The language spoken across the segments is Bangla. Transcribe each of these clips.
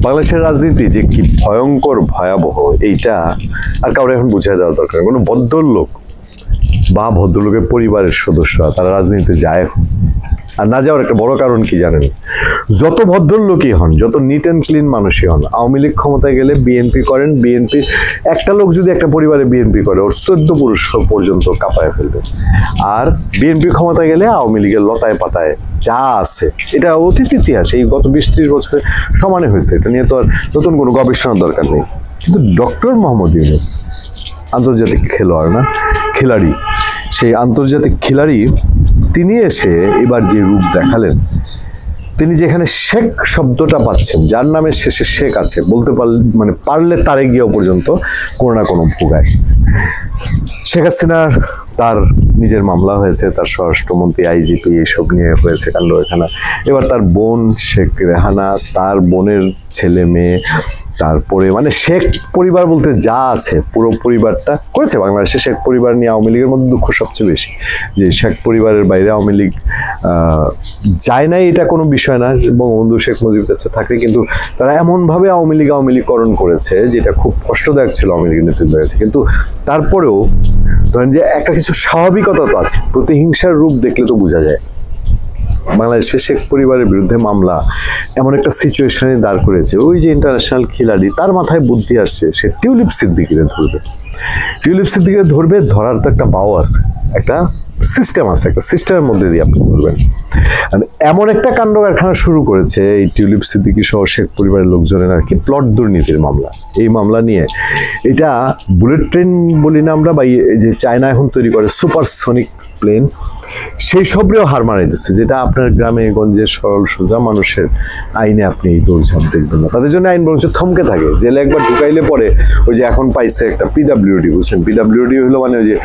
বাংলাদেশের রাজনীতি যে কি ভয়ঙ্কর ভয়াবহ এইটা আর কাউরে এখন বুঝিয়ে দেওয়া দরকার। কোনো ভদ্রলোক বা ভদ্রলোকের পরিবারের সদস্যরা তারা রাজনীতিতে যায় এখন। আর না যাওয়ার একটা বড় কারণ কি জানেন? যত ভদ্রলোকই হন, যত নিট অ্যান্ড ক্লিন মানুষই হন, আওয়ামী লীগ ক্ষমতায় গেলে বিএনপি করেন, বিএনপি একটা লোক যদি একটা পরিবারে বিএনপি করে ওর 14 পুরুষ পর্যন্ত কাঁপায় ফেলবে। আর বিএনপি ক্ষমতায় গেলে আওয়ামী লীগের লতায় পাতায় যা আছে, এটা অতীত ইতিহাস, এই গত 20-30 বছরে সমানে হয়েছে। এটা নিয়ে তো আর নতুন কোনো গবেষণার দরকার নেই। কিন্তু ডক্টর মোহাম্মদ ইউনূস আন্তর্জাতিক খেলোয়াড় না, খিলাড়ি, সেই আন্তর্জাতিক খিলাড়ি তিনি এসে এবার যে রূপ দেখালেন, তিনি যেখানে শেখ শব্দটা পাচ্ছেন, যার নামের শেষে শেখ আছে, বলতে পারলে তারে গিয়েও পর্যন্ত কোনো না কোনো ভোগায়। শেখ হাসিনার তার নিজের মামলা হয়েছে, তার স্বরাষ্ট্রমন্ত্রী আইজিপি এইসব নিয়ে হয়েছে কাণ্ড এখানে। এবার তার বোন শেখ রেহানা, তার বোনের ছেলে মেয়ে, তারপরে শেখ পরিবার বলতে যা আছে পুরো পরিবারটা করেছে। বাংলাদেশে শেখ পরিবার নিয়ে আওয়ামী লীগের মধ্যে দুঃখ সবচেয়ে বেশি, যে শেখ পরিবারের বাইরে আওয়ামী লীগ যায় নাই, এটা কোনো বিষয় না। বঙ্গবন্ধু শেখ মুজিবের কাছে থাকে, কিন্তু তারা এমনভাবে আওয়ামী লীগকরণ করেছে যেটা খুব কষ্টদায়ক ছিল আওয়ামী লীগের নেতৃত্বের কাছে। কিন্তু তারপরেও ধরেন যে একটা কিছু স্বাভাবিকতা তো আছে, প্রতিহিংসার রূপ দেখলে তো বোঝা যায়। বাংলাদেশের শেখ পরিবারের বিরুদ্ধে মামলা এমন একটা সিচুয়েশনে দাঁড় করেছে, ওই যে ইন্টারন্যাশনাল খিলাড়ি, তার মাথায় বুদ্ধি আসছে, সে টিউলিপ সিদ্দিকীরে ধরবে। টিউলিপ সিদ্দিকীরে ধরবে, ধরার তো একটা বাও আছে, একটা সিস্টেম আছে, একটা সিস্টেমের মধ্যে দিয়ে আপনি ধরবেন। এমন একটা কাণ্ড কারখানা শুরু করেছে এই টিউলিপ সিদ্দিকী সহ শেখ পরিবারের লোকজনের আর কি প্লট দুর্নীতির মামলা। এই মামলা নিয়ে এটা বুলেট ট্রেন বলি না আমরা, বা যে চায়না এখন তৈরি করে সুপারসনিক প্লেন, সেই সবরেও হার মারাই দিচ্ছে, যেটা আপনার গ্রামে গঞ্জের সরল সোজা মানুষের আইনে আপনি এই দৌড়ঝাঁপ দেখবেন না। তাদের জন্য আইন বরঞ্চ থমকে থাকে, জেলে একবার ঢুকাইলে পরে ওই যে এখন পাইছে একটা পিডাব্লিউডি, বুঝছেন? পিডাব্লিউডি হলো ওই যে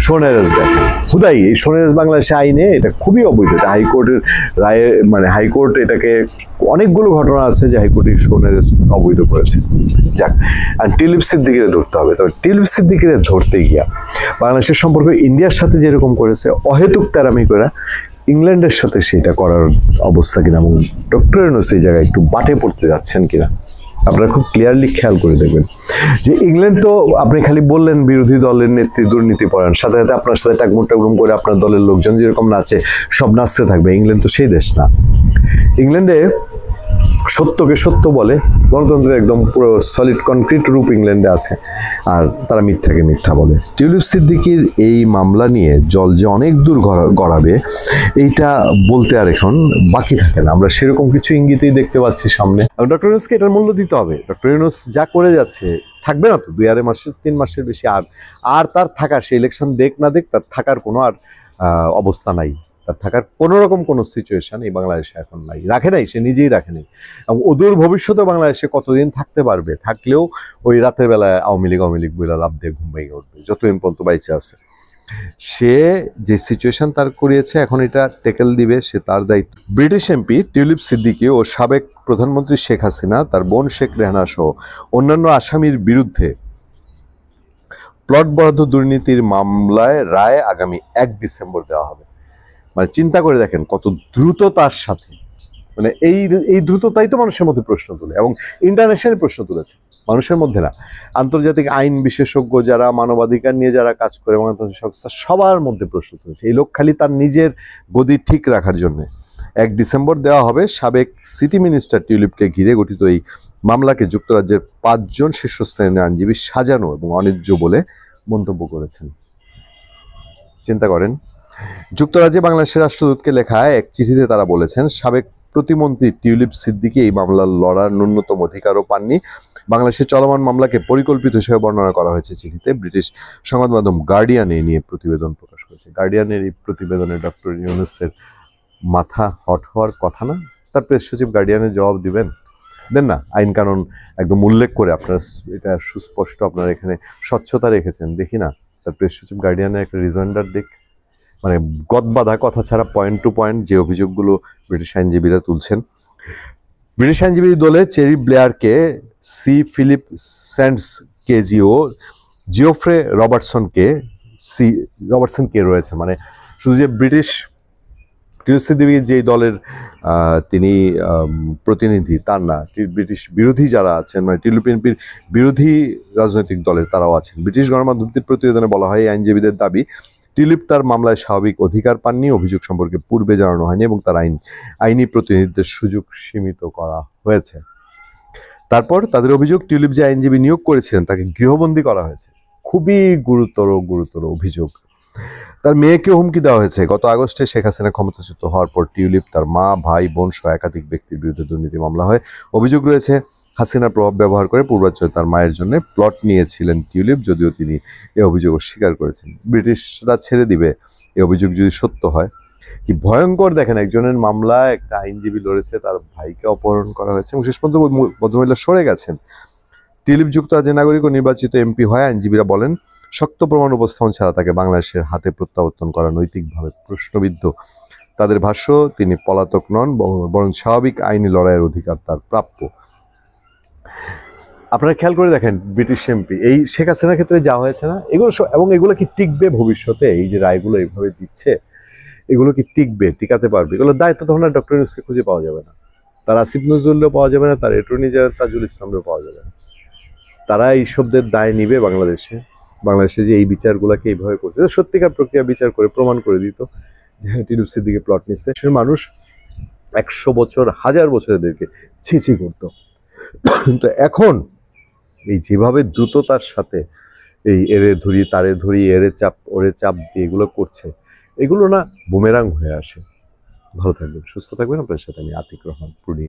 সোনারেজ দেখেন হুদাই, এই সোনারেজ বাংলাদেশে আইনে এটা খুবই অবৈধ। এটা হাইকোর্টের রায়ে, হাইকোর্ট এটাকে অনেকগুলো ঘটনা আছে যে হাইকোর্টের সোনারেজ অবৈধ করেছে। যাক, আর টিউলিপ সিদ্দিকীরে ধরতে হবে। তবে টিউলিপ সিদ্দিকীরে ধরতে গিয়া বাংলাদেশের সম্পর্ক ইন্ডিয়ার সাথে যেরকম করেছে অহেতুক তেরামি করে, ইংল্যান্ডের সাথে সেটা করার অবস্থা কিনা, এবং ডক্টর ইউনূস এই জায়গায় একটু বাটে পড়তে যাচ্ছেন কিনা আপনারা খুব ক্লিয়ারলি খেয়াল করে দেখবেন। যে ইংল্যান্ড তো আপনি খালি বললেন বিরোধী দলের নেত্রী দুর্নীতি পরায়ণ, সাথে সাথে আপনার সাথে টাকমুটাকরুম করে আপনার দলের লোকজন যেরকম নাচে সব নাচতে থাকবে। ইংল্যান্ড তো সেই দেশ না। ইংল্যান্ডে সত্যকে সত্য বলে, গণতন্ত্রের একদম পুরো সলিড কনক্রিট রূপ ইংল্যান্ডে আছে, আর তারা মিথ্যাকে মিথ্যা বলে। টিউলিপ সিদ্দিকীর এই মামলা নিয়ে জল যে অনেক দূর গড়াবে এইটা বলতে আর এখন বাকি থাকে না। আমরা সেরকম কিছু ইঙ্গিতই দেখতে পাচ্ছি সামনে। ডক্টর ইউনূসকে এটার মূল্য দিতে হবে। ডক্টর ইউনূস যা করে যাচ্ছে থাকবে না তো 2-2.5 মাসের 3 মাসের বেশি, আর তার থাকার, সে ইলেকশন দেখ না দেখ, তার থাকার কোনো আর অবস্থা নাই, তার থাকার কোনো রকম কোনো সিচুয়েশন এই বাংলাদেশে এখন নাই, রাখে নাই, সে নিজেই রাখে নাই। এবং অদূর ভবিষ্যতে বাংলাদেশে কতদিন থাকতে পারবে, থাকলেও ওই রাতের বেলায় আওয়ামী লীগ বলে লাভ দিয়ে ঘুম ভেঙে উঠবে যতদিন পর্যন্ত বাইচে আছে। সে যে সিচুয়েশন তার করিয়েছে, এখন এটা টেকেল দিবে, সে তার দায়িত্ব। ব্রিটিশ এমপি টিউলিপ সিদ্দিকী ও সাবেক প্রধানমন্ত্রী শেখ হাসিনা, তার বোন শেখ রেহানা সহ অন্যান্য আসামির বিরুদ্ধে প্লট বরাদ্দ দুর্নীতির মামলায় রায় আগামী 1 ডিসেম্বর দেওয়া হবে। চিন্তা করে দেখেন কত দ্রুততার সাথে, এই দ্রুততাই তো মানুষের মধ্যে প্রশ্ন তুলে, এবং ইন্টারন্যাশনাল প্রশ্ন তুলেছে, মানুষের মধ্যে না, আন্তর্জাতিক আইন বিশেষজ্ঞ যারা, মানবাধিকার নিয়ে যারা কাজ করে, আন্তর্জাতিক সংস্থা, সবার মধ্যে প্রশ্ন তুলেছে। এই লোক খালি তার নিজের গদি ঠিক রাখার জন্য 1 ডিসেম্বর দেওয়া হবে। সাবেক সিটি মিনিস্টার টিউলিপকে ঘিরে গঠিত এই মামলাকে যুক্তরাজ্যের 5 জন শীর্ষস্থানীয় আইনজীবী সাজানো এবং অন্যায্য বলে মন্তব্য করেছেন। চিন্তা করেন, যুক্তরাজ্যে বাংলাদেশের রাষ্ট্রদূতকে লেখা এক চিঠিতে তারা বলেছেন, সাবেক প্রতিমন্ত্রী টিউলিপ সিদ্দিকী এই মামলার লড়ার ন্যূনতম অধিকারও পাননি। বাংলাদেশের চলমান মামলাকে পরিকল্পিত হিসেবে বর্ণনা করা হয়েছে চিঠিতে। ব্রিটিশ সংবাদ মাধ্যম গার্ডিয়ান এই নিয়ে প্রতিবেদন প্রকাশ করেছে। গার্ডিয়ানের এই প্রতিবেদনে ডক্টর ইউনূসের মাথা হট হওয়ার কথা না? তার প্রেস সচিব গার্ডিয়ানের জবাব দেন না? আইন কানুন একদম উল্লেখ করে, আপনারা এটা সুস্পষ্ট, আপনারা এখানে স্বচ্ছতা রেখেছেন, দেখি না তার প্রেস সচিব গার্ডিয়ানের একটা রিজয়েন্ডার দিক। গদবাধা কথা ছাড়া পয়েন্ট টু পয়েন্ট যে অভিযোগগুলো ব্রিটিশ আইনজীবীরা তুলছেন। ব্রিটিশ আইনজীবী দলে চেরি ব্লেয়ারকে, সি ফিলিপ স্যান্ডস কেজি ও জিওফ্রে রবার্টসন কে রয়েছে। শুধু যে ব্রিটিশ টিউলিপ সিদ্দিকী যেই দলের তিনি প্রতিনিধি তার না, ব্রিটিশ বিরোধী যারা আছেন মানে টিউলিপ বিএনপির বিরোধী রাজনৈতিক দলের তারাও আছেন। ব্রিটিশ গণমাধ্যমটির প্রতিবেদনে বলা হয় আইনজীবীদের দাবি টিউলিপ তার মামলায় স্বাভাবিক অধিকার পাননি, অভিযোগ সম্পর্কে পূর্বে জানানো হয়নি এবং তার আইনি প্রতিনিধিত্বের সুযোগ সীমিত করা হয়েছে। তারপর তাদের অভিযোগ টিউলিপ যে আইনজীবী নিয়োগ করেছিলেন তাকে গৃহবন্দী করা হয়েছে। খুবই গুরুতর অভিযোগ। তার মেয়েকেও হুমকি দেওয়া হয়েছে। গত আগস্টে শেখ হাসিনা ক্ষমতাচ্যুত হওয়ার পর টিউলিপ, তার মা, ভাই, বোন সহ একাধিক ব্যক্তির বিরুদ্ধে দুর্নীতি মামলা হয়। অভিযোগ রয়েছে হাসিনার প্রভাব ব্যবহার করে পূর্বাঞ্চলে তার মায়ের জন্য প্লট নিয়েছিলেন টিউলিপ, যদিও তিনি এই অভিযোগ অস্বীকার করেছেন। ব্রিটিশরা ছেড়ে দিবে এই অভিযোগ যদি সত্য হয়। কি ভয়ঙ্কর দেখেন, একজনের মামলায় একটা আইনজীবী লড়েছে, তার ভাইকে অপহরণ করা হয়েছে এবং শেষ পর্যন্ত ভদ্রমহিলা সরে গেছেন। টিউলিপ যুক্তরাজ্যের নাগরিক ও নির্বাচিত এমপি হয়। আইনজীবীরা বলেন শক্ত প্রমাণ উপস্থাপন ছাড়া তাকে বাংলাদেশের হাতে প্রত্যাবর্তন করা নৈতিকভাবে প্রশ্নবিদ্ধ। তাদের ভাষ্য, তিনি পলাতক নন, বরং স্বাভাবিক আইনি লড়াইয়ের অধিকার তার প্রাপ্য। আপনারা খেয়াল করে দেখেন, ব্রিটিশ এমপি এই শেখ হাসিনার ক্ষেত্রে যা হয়েছে না, এগুলো এবং এগুলো কি টিকবে ভবিষ্যতে? এই যে রায়গুলো এইভাবে দিচ্ছে, এগুলো কি টিকবে, টিকাতে পারবে? এগুলো দায়িত্ব তখন আর ডক্টর ইউনূসকে খুঁজে পাওয়া যাবে না, তার আসিফ নজরুলও পাওয়া যাবে না, তার অ্যাটর্নি জেনারেল তাজুল ইসলামও পাওয়া যাবে না। তারা এই শব্দের দায় নিবে বাংলাদেশে যে এই বিচারগুলোকে এইভাবে করছে, সত্যিকার প্রক্রিয়া বিচার করে প্রমাণ করে দিত যে টিউলিপ সিদ্দিকী প্লট নিচ্ছে। সে মানুষ 100 বছর 1000 বছর এদেরকে ছিছি করতো। কিন্তু এখন এই যেভাবে দ্রুততার সাথে এই এরে ধরি তারে ধরি এরে চাপ ওরে চাপ দিয়ে এগুলো করছে, এগুলো না বুমেরাং হয়ে আসে। ভালো থাকবেন, সুস্থ থাকবেন। আপনার সাথে আমি আতিক রহমান পূর্ণি।